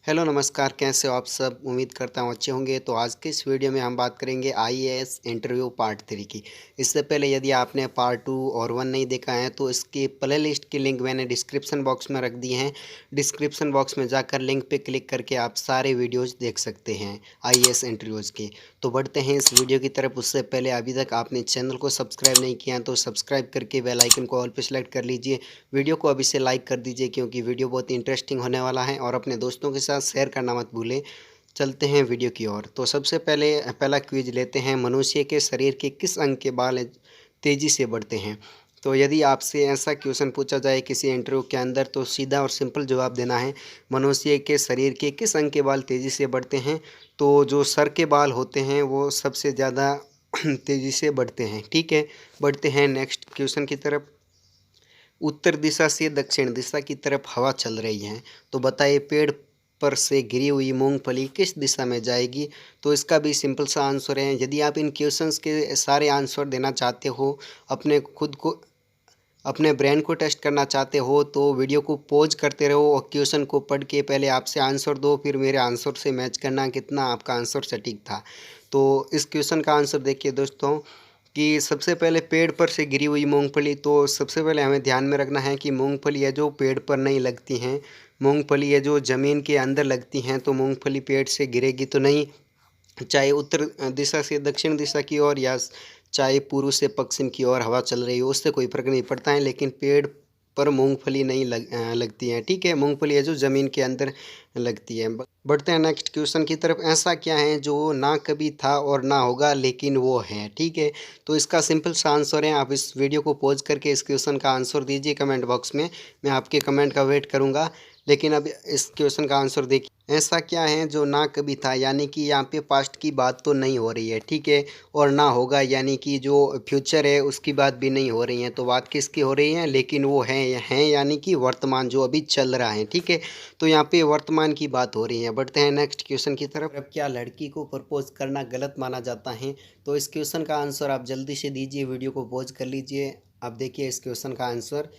Hello नमस्कार, कैसे हो आप सब? उम्मीद करता हूँ अच्छे होंगे। तो आज के इस वीडियो में हम बात करेंगे आईएएस इंटरव्यू पार्ट 3 की। इससे पहले यदि आपने पार्ट 2 और 1 नहीं देखा है तो इसकी प्ले लिस्ट की लिंक मैंने डिस्क्रिप्शन बॉक्स में रख दी है। डिस्क्रिप्शन बॉक्स में जाकर लिंक पे क्लिक करके आप सारे वीडियोज़ देख सकते हैं आईएएस इंटरव्यूज़ के। तो बढ़ते हैं इस वीडियो की तरफ। उससे पहले अभी तक आपने चैनल को सब्सक्राइब नहीं किया तो सब्सक्राइब करके बेल आइकन को ऑल पे सेलेक्ट कर लीजिए। वीडियो को अभी से लाइक कर दीजिए क्योंकि वीडियो बहुत ही इंटरेस्टिंग होने वाला है, और अपने दोस्तों के साथ शेयर करना मत भूलें। चलते हैं वीडियो की ओर। तो सबसे पहले पहला क्विज लेते हैं, मनुष्य के शरीर के किस अंग के बाल तेज़ी से बढ़ते हैं? तो यदि आपसे ऐसा क्वेश्चन पूछा जाए किसी इंटरव्यू के अंदर तो सीधा और सिंपल जवाब देना है, मनुष्य के शरीर के किस अंग के बाल तेज़ी से बढ़ते हैं? तो जो सर के बाल होते हैं वो सबसे ज़्यादा तेज़ी से बढ़ते हैं। ठीक है, बढ़ते हैं नेक्स्ट क्वेश्चन की तरफ। उत्तर दिशा से दक्षिण दिशा की तरफ हवा चल रही है, तो बताइए पेड़ पर से गिरी हुई मूंगफली किस दिशा में जाएगी? तो इसका भी सिंपल सा आंसर है। यदि आप इन क्वेश्चंस के सारे आंसर देना चाहते हो, अपने खुद को अपने ब्रेन को टेस्ट करना चाहते हो, तो वीडियो को पॉज करते रहो और क्वेश्चन को पढ़ के पहले आपसे आंसर दो, फिर मेरे आंसर से मैच करना कितना आपका आंसर सटीक था। तो इस क्वेश्चन का आंसर देखिए दोस्तों, कि सबसे पहले पेड़ पर से गिरी हुई मूंगफली। तो सबसे पहले हमें ध्यान में रखना है कि मूंगफली है जो पेड़ पर नहीं लगती हैं, मूंगफली है जो ज़मीन के अंदर लगती हैं। तो मूंगफली पेड़ से गिरेगी तो नहीं, चाहे उत्तर दिशा से दक्षिण दिशा की ओर या चाहे पूर्व से पश्चिम की ओर हवा चल रही हो, उससे कोई फर्क नहीं पड़ता है। लेकिन पेड़ पर मूंगफली नहीं लगती है। ठीक है, मूंगफली है जो ज़मीन के अंदर लगती है। बढ़ते हैं नेक्स्ट क्वेश्चन की तरफ। ऐसा क्या है जो ना कभी था और ना होगा लेकिन वो है? ठीक है, तो इसका सिंपल सा आंसर है। आप इस वीडियो को पॉज करके इस क्वेश्चन का आंसर दीजिए कमेंट बॉक्स में, मैं आपके कमेंट का वेट करूँगा। लेकिन अब इस क्वेश्चन का आंसर देखिए। ऐसा क्या है जो ना कभी था, यानी कि यहाँ पे पास्ट की बात तो नहीं हो रही है। ठीक है, और ना होगा यानी कि जो फ्यूचर है उसकी बात भी नहीं हो रही है। तो बात किसकी हो रही है? लेकिन वो हैं यानी कि वर्तमान जो अभी चल रहा है। ठीक है, तो यहाँ पे वर्तमान की बात हो रही है। बढ़ते हैं नेक्स्ट क्वेश्चन की तरफ। अब क्या लड़की को प्रपोज करना गलत माना जाता है? तो इस क्वेश्चन का आंसर आप जल्दी से दीजिए, वीडियो को पॉज कर लीजिए। आप देखिए इस क्वेश्चन का आंसर।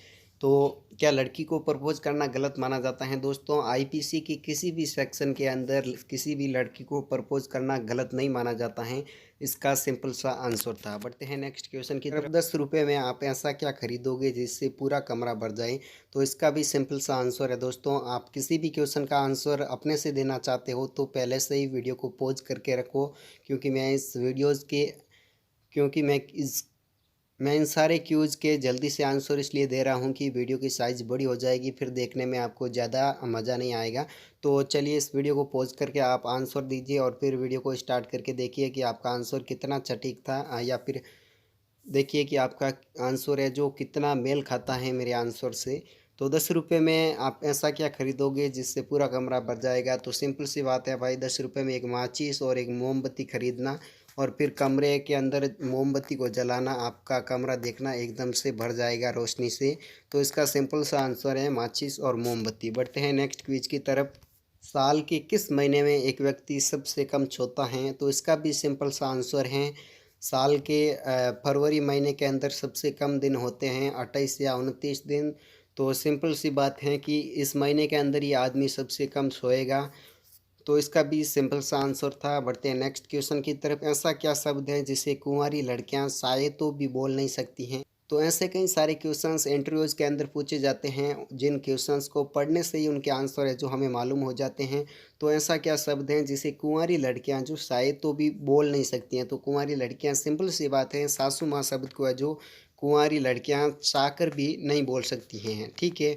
तो क्या लड़की को प्रपोज करना गलत माना जाता है? दोस्तों, आईपीसी की किसी भी सेक्शन के अंदर किसी भी लड़की को प्रपोज करना गलत नहीं माना जाता है। इसका सिंपल सा आंसर था। बढ़ते हैं नेक्स्ट क्वेश्चन की तरफ। 10 रुपये में आप ऐसा क्या खरीदोगे जिससे पूरा कमरा भर जाए? तो इसका भी सिंपल सा आंसर है दोस्तों। आप किसी भी क्वेश्चन का आंसर अपने से देना चाहते हो तो पहले से ही वीडियो को पॉज करके रखो, क्योंकि मैं इन सारे क्यूज़ के जल्दी से आंसर इसलिए दे रहा हूँ कि वीडियो की साइज़ बड़ी हो जाएगी, फिर देखने में आपको ज़्यादा मज़ा नहीं आएगा। तो चलिए इस वीडियो को पॉज करके आप आंसर दीजिए और फिर वीडियो को स्टार्ट करके देखिए कि आपका आंसर कितना सटीक था, या फिर देखिए कि आपका आंसर है जो कितना मेल खाता है मेरे आंसर से। तो 10 रुपये में आप ऐसा क्या खरीदोगे जिससे पूरा कमरा भर जाएगा? तो सिंपल सी बात है भाई, 10 रुपये में एक माचिस और एक मोमबत्ती खरीदना और फिर कमरे के अंदर मोमबत्ती को जलाना, आपका कमरा देखना एकदम से भर जाएगा रोशनी से। तो इसका सिंपल सा आंसर है माचिस और मोमबत्ती। बढ़ते हैं नेक्स्ट क्विज की तरफ। साल के किस महीने में एक व्यक्ति सबसे कम सोता है? तो इसका भी सिंपल सा आंसर है, साल के फरवरी महीने के अंदर सबसे कम दिन होते हैं 28 या 29 दिन। तो सिंपल सी बात है कि इस महीने के अंदर ही आदमी सबसे कम सोएगा। तो इसका भी सिंपल सा आंसर था। बढ़ते हैं नेक्स्ट क्वेश्चन की तरफ। ऐसा क्या शब्द है जिसे कुंवारी लड़कियां शायद तो भी बोल नहीं सकती हैं? तो ऐसे कई सारे क्वेश्चंस इंटरव्यूज़ के अंदर पूछे जाते हैं, जिन क्वेश्चंस को पढ़ने से ही उनके आंसर है जो हमें मालूम हो जाते हैं। तो ऐसा क्या शब्द है जिसे कुंवारी लड़कियां जो शायद तो भी बोल नहीं सकती हैं? तो कुंवारी लड़कियां सिंपल सी बात है, सासू माँ शब्द को है जो कुंवारी लड़कियां चाहकर भी नहीं बोल सकती हैं। ठीक है,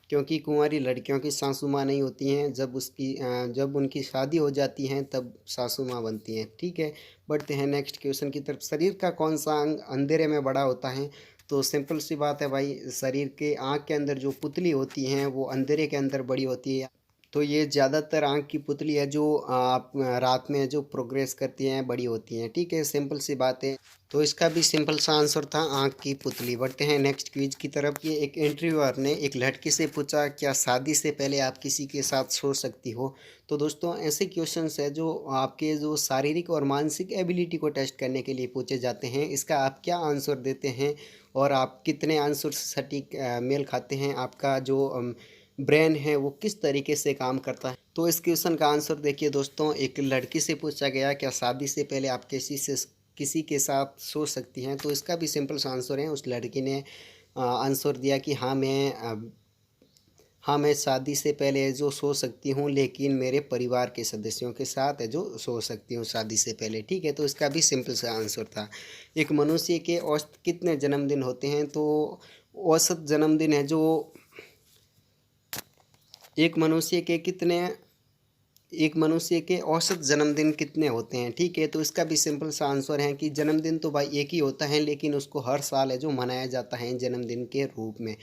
क्योंकि कुंवारी लड़कियों की सासू माँ नहीं होती हैं, जब उनकी शादी हो जाती हैं तब सासू माँ बनती हैं। ठीक है, बढ़ते हैं नेक्स्ट क्वेश्चन की तरफ। शरीर का कौन सा अंग अंधेरे में बड़ा होता है? तो सिंपल सी बात है भाई, शरीर के आँख के अंदर जो पुतली होती हैं वो अंधेरे के अंदर बड़ी होती है। तो ये ज़्यादातर आँख की पुतली है जो आप रात में जो प्रोग्रेस करती हैं बड़ी होती हैं। ठीक है, सिंपल सी बात है। तो इसका भी सिंपल सा आंसर था आँख की पुतली। बढ़ते हैं नेक्स्ट क्विज की तरफ। ये एक इंटरव्यूअर ने एक लड़की से पूछा, क्या शादी से पहले आप किसी के साथ सो सकती हो? तो दोस्तों, ऐसे क्वेश्चंस है जो आपके जो शारीरिक और मानसिक एबिलिटी को टेस्ट करने के लिए पूछे जाते हैं। इसका आप क्या आंसर देते हैं और आप कितने आंसर सटीक मेल खाते हैं, आपका जो ब्रेन है वो किस तरीके से काम करता है? तो इस क्वेश्चन का आंसर देखिए दोस्तों, एक लड़की से पूछा गया क्या शादी से पहले आप किसी के साथ सो सकती हैं। तो इसका भी सिंपल सा आंसर है। उस लड़की ने आंसर दिया कि हाँ मैं शादी से पहले जो सो सकती हूँ, लेकिन मेरे परिवार के सदस्यों के साथ है जो सो सकती हूँ शादी से पहले। ठीक है, तो इसका भी सिंपल सा आंसर था। एक मनुष्य के औसत कितने जन्मदिन होते हैं। तो औसत जन्मदिन है जो एक मनुष्य के कितने एक मनुष्य के औसत जन्मदिन कितने होते हैं। ठीक है, तो इसका भी सिंपल सा आंसर है कि जन्मदिन तो भाई एक ही होता है, लेकिन उसको हर साल है जो मनाया जाता है जन्मदिन के रूप में।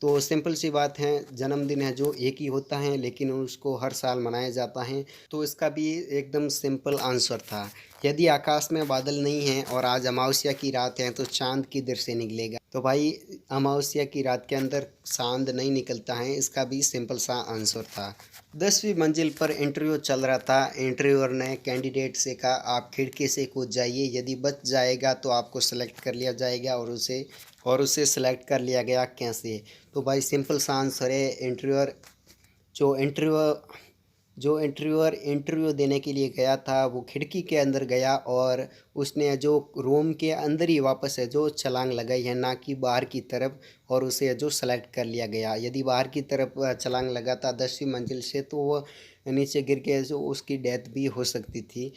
तो सिंपल सी बात है, जन्मदिन है जो एक ही होता है, लेकिन उसको हर साल मनाया जाता है। तो इसका भी एकदम सिंपल आंसर था। यदि आकाश में बादल नहीं है और आज अमावस्या की रात है तो चांद किधर से निकलेगा। तो भाई अमावस्या की रात के अंदर चांद नहीं निकलता है। इसका भी सिंपल सा आंसर था। 10वीं मंजिल पर इंटरव्यू चल रहा था। इंटरव्यूअर ने कैंडिडेट से कहा आप खिड़की से कूद जाइए, यदि बच जाएगा तो आपको सेलेक्ट कर लिया जाएगा। और उसे सेलेक्ट कर लिया गया कैसे। तो भाई सिंपल सा आंसर है, जो इंटरव्यूअर इंटरव्यू देने के लिए गया था वो खिड़की के अंदर गया, और उसने जो रूम के अंदर ही वापस है जो छलांग लगाई है, ना कि बाहर की तरफ। और उसे जो सेलेक्ट कर लिया गया। यदि बाहर की तरफ छलांग लगाता 10वीं मंजिल से तो वो नीचे गिर के जो उसकी डेथ भी हो सकती थी।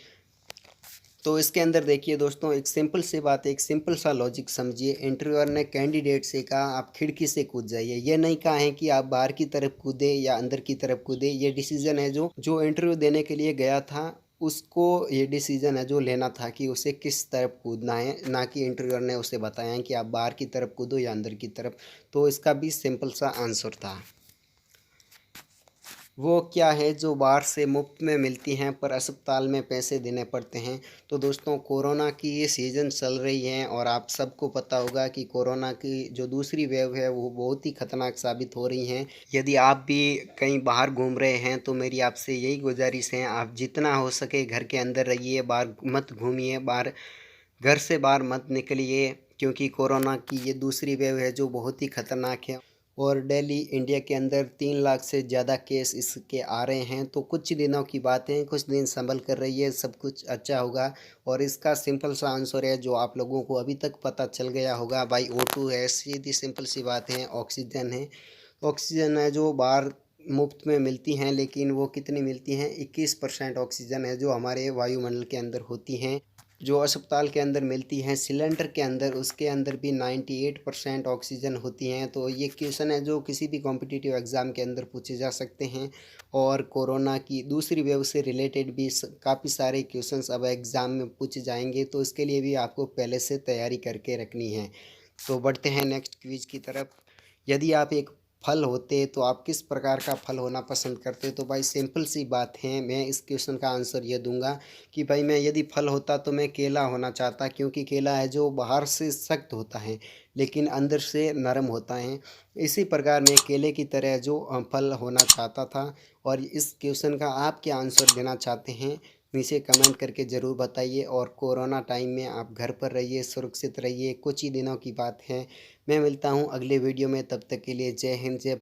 तो इसके अंदर देखिए दोस्तों, एक सिंपल सी बात है, एक सिंपल सा लॉजिक समझिए। इंटरव्यूअर ने कैंडिडेट से कहा आप खिड़की से कूद जाइए। ये नहीं कहा है कि आप बाहर की तरफ कूदे या अंदर की तरफ कूदे। ये डिसीजन है जो इंटरव्यू देने के लिए गया था, उसको ये डिसीजन है जो लेना था कि उसे किस तरफ कूदना है, ना कि इंटरव्यूअर ने उसे बताया है कि आप बाहर की तरफ कूदो या अंदर की तरफ। तो इसका भी सिंपल सा आंसर था। वो क्या है जो बाहर से मुफ्त में मिलती हैं पर अस्पताल में पैसे देने पड़ते हैं। तो दोस्तों, कोरोना की ये सीज़न चल रही है और आप सबको पता होगा कि कोरोना की जो दूसरी वेव है वो बहुत ही ख़तरनाक साबित हो रही हैं। यदि आप भी कहीं बाहर घूम रहे हैं तो मेरी आपसे यही गुजारिश है, आप जितना हो सके घर के अंदर रहिए, बाहर मत घूमिए, घर से बाहर मत निकलिए, क्योंकि कोरोना की ये दूसरी वेव है जो बहुत ही ख़तरनाक है। और डेली इंडिया के अंदर 3 लाख से ज़्यादा केस इसके आ रहे हैं। तो कुछ दिनों की बात है, कुछ दिन संभल कर रहिए, सब कुछ अच्छा होगा। और इसका सिंपल सा आंसर है जो आप लोगों को अभी तक पता चल गया होगा भाई, O2 है। सीधी सिंपल सी बात है, ऑक्सीजन है। ऑक्सीजन है जो बाहर मुफ्त में मिलती हैं, लेकिन वो कितनी मिलती हैं, 21% ऑक्सीजन है जो हमारे वायुमंडल के अंदर होती हैं। जो अस्पताल के अंदर मिलती हैं सिलेंडर के अंदर, उसके अंदर भी 98% ऑक्सीजन होती हैं। तो ये क्वेश्चन है जो किसी भी कॉम्पिटिटिव एग्ज़ाम के अंदर पूछे जा सकते हैं। और कोरोना की दूसरी वेव से रिलेटेड भी काफ़ी सारे क्वेश्चंस अब एग्ज़ाम में पूछे जाएंगे। तो इसके लिए भी आपको पहले से तैयारी करके रखनी है। तो बढ़ते हैं नेक्स्ट क्विज की तरफ। यदि आप एक फल होते तो आप किस प्रकार का फल होना पसंद करते। तो भाई सिंपल सी बात है, मैं इस क्वेश्चन का आंसर ये दूंगा कि भाई मैं यदि फल होता तो मैं केला होना चाहता, क्योंकि केला है जो बाहर से सख्त होता है लेकिन अंदर से नरम होता है। इसी प्रकार मैं केले की तरह जो फल होना चाहता था। और इस क्वेश्चन का आप क्या आंसर देना चाहते हैं नीचे कमेंट करके ज़रूर बताइए। और कोरोना टाइम में आप घर पर रहिए, सुरक्षित रहिए, कुछ ही दिनों की बात है। मैं मिलता हूँ अगले वीडियो में, तब तक के लिए जय हिंद, जय